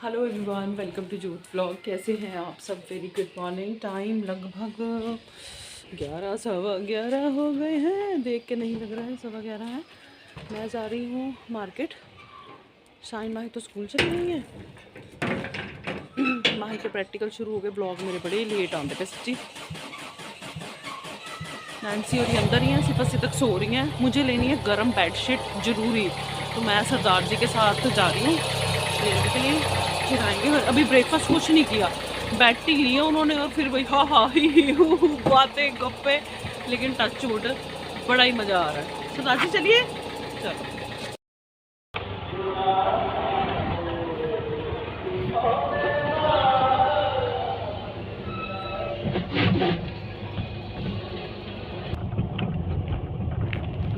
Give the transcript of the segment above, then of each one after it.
Hello everyone, welcome to jute blog. कैसे हैं आप सब? Very good morning. टाइम लगभग 11 हो गए हैं। देख के नहीं लग रहा है 11:15 है। मैं जा रही हूँ मार्केट। शाइन माही तो स्कूल चली गई है। माही के प्रैक्टिकल शुरू हो गए। ब्लॉग मेरे बड़े लेट आते पे सच्ची। नैन्सी और ये अंदर ही हैं, सिर्फ तक सो रही हैं। मुझे लेनी है गर्म बेडशीट जरूरी, तो मैं सरदार जी के साथ जा रही हूँ लेने के लिए। फिर आएंगे। और अभी ब्रेकफास्ट कुछ नहीं किया, बैठी लिया उन्होंने और फिर वही हा ही बातें गप्पे। लेकिन टच वुड बड़ा ही मज़ा आ रहा है। सरदार जी चलिए। चलो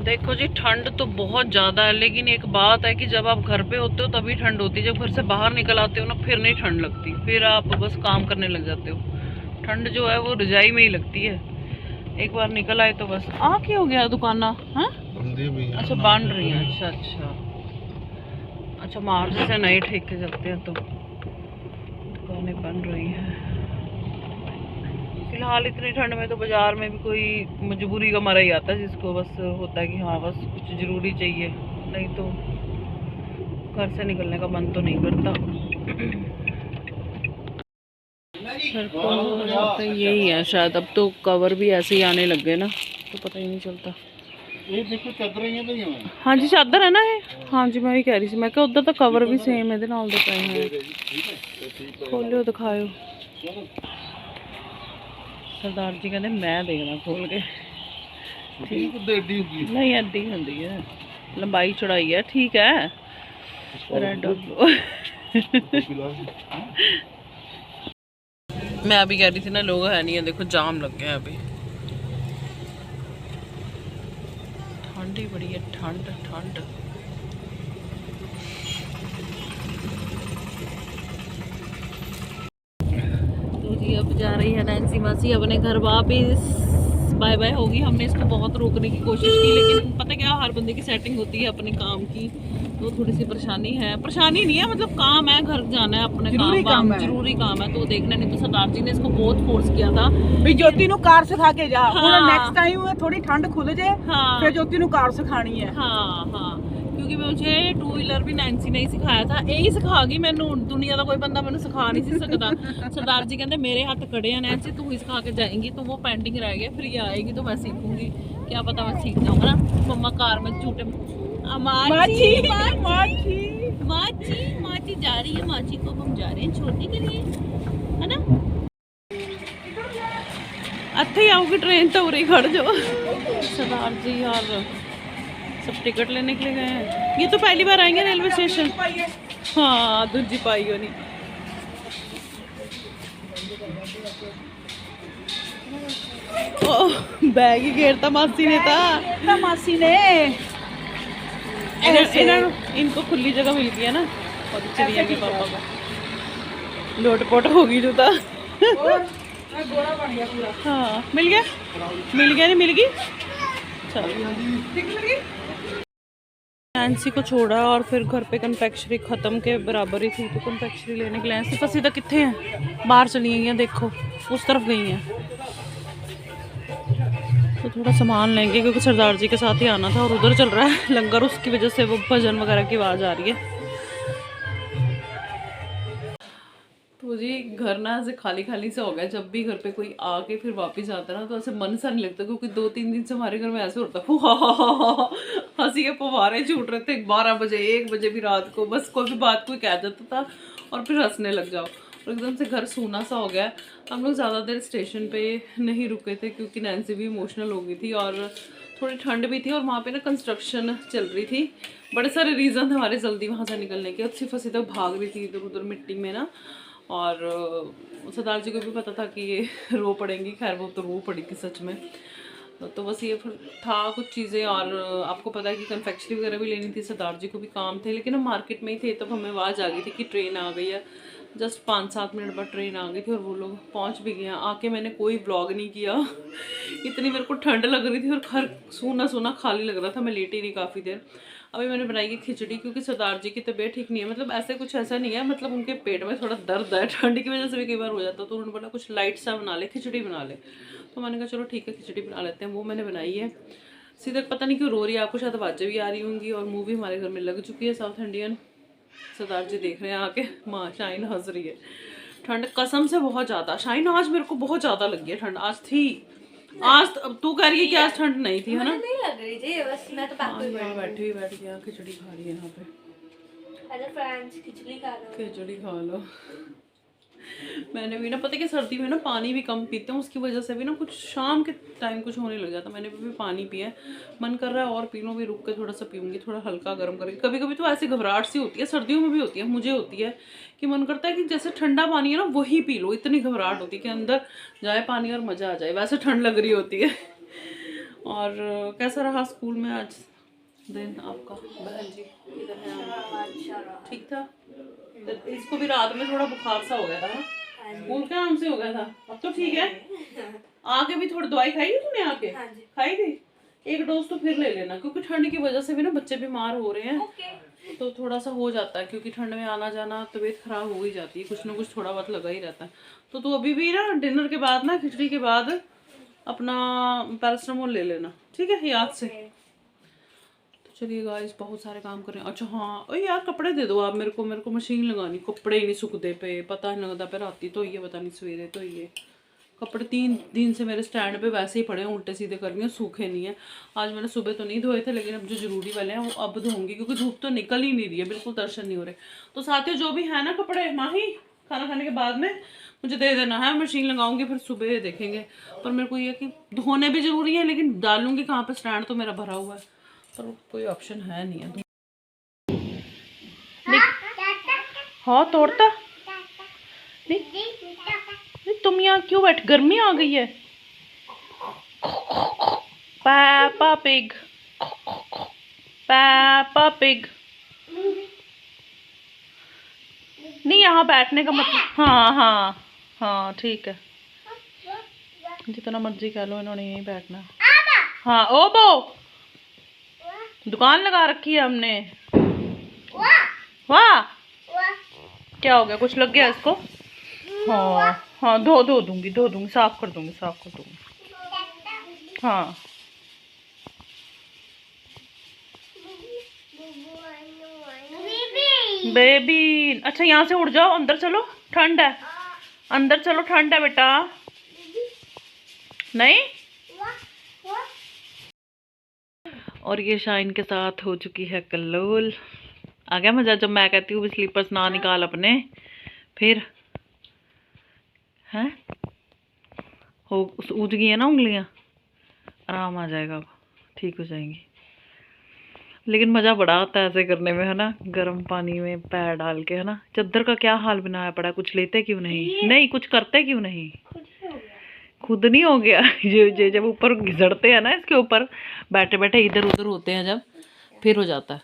देखो जी, ठंड तो बहुत ज़्यादा है, लेकिन एक बात है कि जब आप घर पे होते हो तभी ठंड होती है। जब घर से बाहर निकल आते हो ना, फिर नहीं ठंड लगती। फिर आप बस काम करने लग जाते हो। ठंड जो है वो रजाई में ही लगती है। एक बार निकल आए तो बस क्या हो गया दुकाना? हाँ, अच्छा बांध रही है। अच्छा अच्छा अच्छा, मार्च से नए ठेके चलते हैं तो दुकानें बन रही हैं। फिलहाल इतनी ठंड में तो बाजार में भी कोई मजबूरी का मरा ही आता है, जिसको बस होता है कि हाँ बस कुछ ज़रूरी चाहिए, नहीं तो घर से निकलने का मन तो नहीं करता। घर को यही है शायद। अब तो कवर भी ऐसे ही आने लग गए ना, तो पता ही नहीं चलता। ये देखो चादर ही हाँ जी, चादर है ना ये। हाँ जी, मैं भी कह रही थी, मैं क्या उधर तो कवर भी सेम है नाल दे पे हैं। खोलो दिखाओ। सरदार जी कहते मैं देखना खोल के। ठीक नहीं, एडी होंदी है। लंबाई चौड़ाई है, ठीक है। रेड और ब्लू। मैं अभी कह रही थी ना, लोग है नहीं है। देखो जाम लग गया है अभी। ठंड ही बड़ी है, ठंड ठंड। तो जी अब जा रही है नैन्सी मासी अपने घर वापिस। बाय बाय होगी। हमने इसको बहुत रोकने की कोशिश की, लेकिन पता क्या, हर बंदे की सेटिंग होती है अपने काम की, तो थोड़ी सी परेशानी है। परेशानी नहीं है, मतलब काम है, घर जाना है, अपने काम जरूरी काम है, तो देखना। नहीं तो सरदार जी ने इसको बहुत फोर्स किया था ਵੀ ਜੋਤੀ ਨੂੰ ਕਾਰ ਸਿਖਾ ਕੇ ਜਾ। ਹੁਣ हाँ। ਨੈਕਸਟ ਟਾਈਮ ਥੋੜੀ ਠੰਡ ਖੁੱਲ ਜੇ, हाँ ਫਿਰ ਜੋਤੀ ਨੂੰ ਕਾਰ ਸਿਖਾਣੀ ਹੈ। हाँ हाँ, क्योंकि मुझे 2 व्हीलर भी नैन्सी ने ही सिखाया था। यही सिखागी मैनू, दुनिया का कोई बंदा मैनू सिखा नहीं सी सकता। सरदार जी कहते मेरे हाथ खड़े हैं नैन्सी, तू ही सिखा के जाएंगी, तो वो पेंडिंग रह गया। फिर ये आएगी तो मैं सीखूंगी, क्या पता मैं सीख जाऊंगा ना। मम्मा कार में झूठे माची माची माची माची जा रही है। माची को हम जा रहे हैं छोड़ने के लिए, है ना। अच्छे ही आओगी ट्रेन तो उरी खड़ जाओ। सरदार जी और सब टिकट लेने के लिए गए हैं। ये तो पहली बार आएंगे रेलवे स्टेशन। हाँ, दूजी पाई हो नहीं। बैग ही घेरता मासी ने था। ਮਾਸੀ ਨੇ इनको खुली जगह मिल गई है ना, और चली जाएंगे पापा को। लोटपोट होगी जो था। ਗੋਰਾ ਬਣ ਗਿਆ ਪੂਰਾ। हाँ, मिल गया नहीं मिल गई। चलो नैन्सी को छोड़ा और फिर घर पे कन्फेक्शनरी ख़त्म के बराबर ही थी, तो कन्फेक्शनरी लेने के लिए सिर्फ सीधा कितने हैं, बाहर चली गई हैं। देखो उस तरफ गई हैं, तो थोड़ा सामान लेंगे क्योंकि सरदार जी के साथ ही आना था। और उधर चल रहा है लंगर, उसकी वजह से वो भजन वगैरह की आवाज़ आ रही है। तो जी घर ना ऐसे खाली खाली से हो गया। जब भी घर पे कोई आके फिर वापस आता है ना, तो ऐसे मन सा नहीं लगता, क्योंकि 2-3 दिन से हमारे घर में ऐसे होता है हंसी के फुहारे छूट रहे थे 12 बजे 1 बजे भी रात को। बस कोई भी बात कोई कह देता था और फिर हंसने लग जाओ। और एकदम से घर सूना सा हो गया। हम लोग ज़्यादा देर स्टेशन पे नहीं रुके थे, क्योंकि नैन्सी भी इमोशनल हो गई थी और थोड़ी ठंड भी थी, और वहाँ पे ना कंस्ट्रक्शन चल रही थी। बड़े सारे रीज़न थे हमारे जल्दी वहाँ से निकलने के। और सिर्फ सीधा भाग रही थी इधर उधर मिट्टी में ना। और सरदार जी को भी पता था कि ये रो पड़ेंगी। खैर वो तो रो पड़ी थी सच में। तो बस ये था कुछ चीज़ें। और आपको पता है कि कन्फेक्शनरी वगैरह भी लेनी थी, सरदार जी को भी काम थे। लेकिन हम मार्केट में ही थे तब हमें आवाज़ आ गई थी कि ट्रेन आ गई है। जस्ट 5-7 मिनट बाद ट्रेन आ गई थी और वो लोग पहुंच भी गए। आके मैंने कोई व्लॉग नहीं किया, इतनी मेरे को ठंड लग रही थी और घर सूना सूना खाली लग रहा था। मैं लेटी रही काफ़ी देर। अभी मैंने बनाई है खिचड़ी, क्योंकि सरदार जी की तबीयत ठीक नहीं है। मतलब ऐसे कुछ ऐसा नहीं है, मतलब उनके पेट में थोड़ा दर्द है, ठंड की वजह से भी कई बार हो जाता है। तो उन्होंने बोला कुछ लाइट सा बना ले, खिचड़ी बना ले। तो मैंने कहा चलो ठीक है खिचड़ी बना लेते हैं। वो मैंने बनाई है। सीधा पता नहीं क्यों रो रही है, आपको शायद आवाज़ें भी आ रही होंगी। और मूवी हमारे घर में लग चुकी है साउथ इंडियन, सरदार जी देख रहे हैं आके। माँ शाइन हंस रही है। ठंड कसम से बहुत ज़्यादा, शाइन आज मेरे को बहुत ज़्यादा लगी है ठंड। आज थी, आज तू कह रही है कि आज ठंड नहीं थी, है ना? नहीं लग रही थी, बस मैं तो हाँ, यहाँ बैठी है, खिचड़ी खा रही है यहाँ पे। हेलो फ्रेंड्स, खिचड़ी खा लो। खिचड़ी खा लो। मैंने भी ना, पता है कि सर्दी में ना पानी भी कम पीते हैं, उसकी वजह से भी ना कुछ शाम के टाइम कुछ होने लग जाता। मैंने भी पानी पिया है, मन कर रहा है और पी लूँ। भी रुक के थोड़ा सा पीऊँगी, थोड़ा हल्का गर्म करके। कभी कभी तो ऐसी घबराहट सी होती है, सर्दियों में भी होती है, मुझे होती है कि मन करता है कि जैसे ठंडा पानी है ना वही पी लो। इतनी घबराहट होती है कि अंदर जाए पानी और मज़ा आ जाए। वैसे ठंड लग रही होती है। और कैसा रहा स्कूल में आज दिन आपका? बहन जी इधर है, ठीक था? इसको भी रात में थोड़ा बुखार सा हो गया था, स्कूल के नाम से हो गया था। अब तो ठीक है। आके भी थोड़ी दवाई खाई थी तूने? आके खाई थी? एक डोज तो फिर ले लेना, क्योंकि ठंड की वजह से भी ना बच्चे बीमार हो रहे हैं। तो थोड़ा सा हो जाता है, क्योंकि ठंड में आना जाना तबीयत खराब हो ही जाती है, कुछ ना कुछ थोड़ा बहुत लगा ही रहता है। तो तू अभी भी ना डिनर के बाद ना, खिचड़ी के बाद अपना पैरासिटामोल ले लेना, ठीक है, याद से। चलिए गाइस, बहुत सारे काम कर रहे हैं। अच्छा हाँ, ओ यार कपड़े दे दो आप मेरे को मशीन लगानी। कपड़े ही नहीं सुखते पे, पता नहीं लगता पे। राती तो ये पता नहीं सवेरे तो ये कपड़े 3 दिन से मेरे स्टैंड पे वैसे ही पड़े हैं, उल्टे सीधे कर रही हूँ, सूखे नहीं है। आज मैंने सुबह तो नहीं धोए थे, लेकिन अब जो जरूरी वाले हैं वो अब धोऊंगी, क्योंकि धूप तो निकल ही नहीं रही है, बिल्कुल दर्शन नहीं हो रहे। तो साथियों जो भी है ना कपड़े, माही खाना खाने के बाद में मुझे दे देना है, मशीन लगाऊंगी, फिर सुबह देखेंगे। पर मेरे को ये कि धोने भी जरूरी है, लेकिन डालूंगी कहाँ पे, स्टैंड तो मेरा भरा हुआ है, पर कोई ऑप्शन है नहीं है। हाँ तोड़ता नहीं, तुम यहाँ क्यों बैठ, गर्मी आ गई है? पापा पिग, पापा पिग। नहीं यहाँ बैठने का मतलब, हाँ हाँ हाँ ठीक है, जितना मर्जी कह लो, इन्होंने यहीं बैठना। हाँ ओ बो, दुकान लगा रखी है हमने। वाह, क्या हो गया, कुछ लग गया इसको? हाँ हाँ, धो दूंगी, साफ कर दूंगी। हाँ बेबी, अच्छा यहाँ से उड़ जाओ, अंदर चलो, ठंड है, अंदर चलो, ठंड है बेटा। नहीं, और ये शाइन के साथ हो चुकी है कल्लोल। आ गया मजा जब मैं कहती हूँ स्लीपर्स ना निकाल अपने, फिर हैं हो उज गई है ना उंगलियां, आराम आ जाएगा, ठीक हो जाएंगी। लेकिन मज़ा बड़ा आता है ऐसे करने में, है ना, गर्म पानी में पैर डाल के, है ना। चद्दर का क्या हाल बनाया पड़ा, कुछ लेते क्यों नहीं? नहीं कुछ करते क्यों नहीं? खुद नहीं हो गया। ये जब ऊपर घिसड़ते हैं ना, इसके ऊपर बैठे बैठे इधर उधर होते हैं जब, फिर हो जाता है।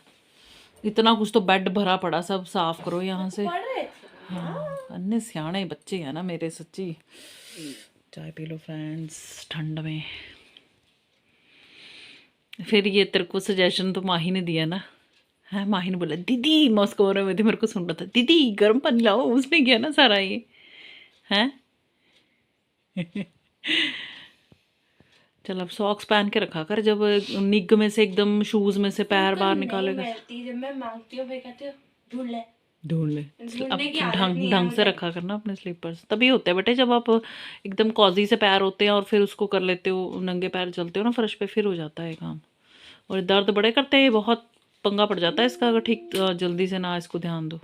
इतना कुछ तो बेड भरा पड़ा, सब साफ करो यहाँ से। हाँ, अन्य सियाने बच्चे हैं ना मेरे, सच्ची। चाय पी लो फ्रेंड्स ठंड में। फिर ये तेरे को सजेशन तो माही ने दिया ना, है, माही ने बोला दीदी, मॉस्को में थी, मेरे को सुन रहा था, दीदी गर्म पानी लाओ, उसने किया ना सारा ये, हैं। चल अब सॉक्स पहन के रखा कर, जब निग में से एकदम शूज में से पैर बाहर निकालेगा। जब मैं मांगती हूँ फिर कहते हो ढूंढ ले। अब ढंग से रखा करना अपने स्लीपर्स, तभी होते हैं बेटे जब आप एकदम कॉजी से पैर होते हैं और फिर उसको कर लेते हो, नंगे पैर चलते हो ना फर्श पे, फिर हो जाता है काम। और दर्द बड़े करते हैं, बहुत पंगा पड़ जाता है इसका, अगर ठीक जल्दी से ना इसको ध्यान दो।